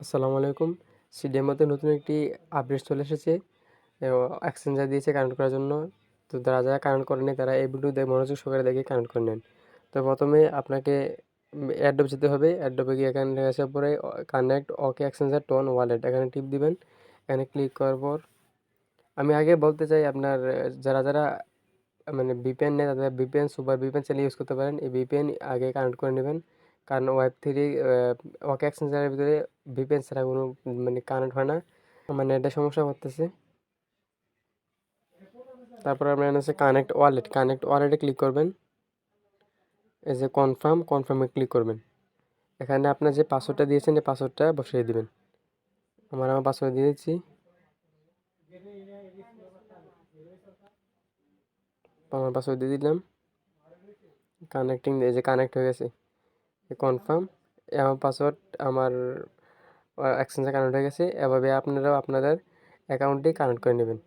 আসসালামু আলাইকুম। সিডিএমওতে নতুন একটি আপডেট চলে এসেছে। এক্সচেঞ্জার দিয়েছে কানেক্ট করার জন্য। তো যারা কানেক্ট করেনি তারা এই ভিডিও মনোযোগ সহকারে দেখে কানেক্ট করে নেন। তো প্রথমে আপনাকে অ্যাডোব যেতে হবে। অ্যাডোবে গিয়ে এখানে আসার পরে কানেক্ট ওকে এক্সচেঞ্জার টোন ওয়ালেট এখানে টিপ দিবেন। এখানে ক্লিক করার পর আমি আগে বলতে চাই আপনার যারা মানে ভিপিএন নেই তাদের ভিপিএন সুপার ভিপিএন চাইলে ইউজ করতে পারেন। এই ভিপিএন আগে কানেক্ট করে নেবেন। কারণ ওয়েব3 ওকে এক্সচেঞ্জারের ভিতরে ভিপিএন ছাড়া কোনো মানে কানেক্ট হয় না। আমার নেটের সমস্যা করতেছে। তারপর আপনার হচ্ছে কানেক্ট ওয়ালেটে ক্লিক করবেন। এই যে কনফার্মে ক্লিক করবেন। এখানে আপনার যে পাসওয়ার্ডটা দিয়েছেন এই পাসওয়ার্ডটা বসিয়ে দিবেন। আমার পাসওয়ার্ড দিয়ে দিচ্ছি। আমার পাসওয়ার্ড দিয়ে দিলাম। এই যে কানেক্ট হয়ে গেছে। কনফার্ম। আমার পাসওয়ার্ড আমার এক্সচেঞ্জে কানেক্ট হয়ে গেছে। এভাবে আপনারাও আপনাদের অ্যাকাউন্টে কানেক্ট করে নেবেন।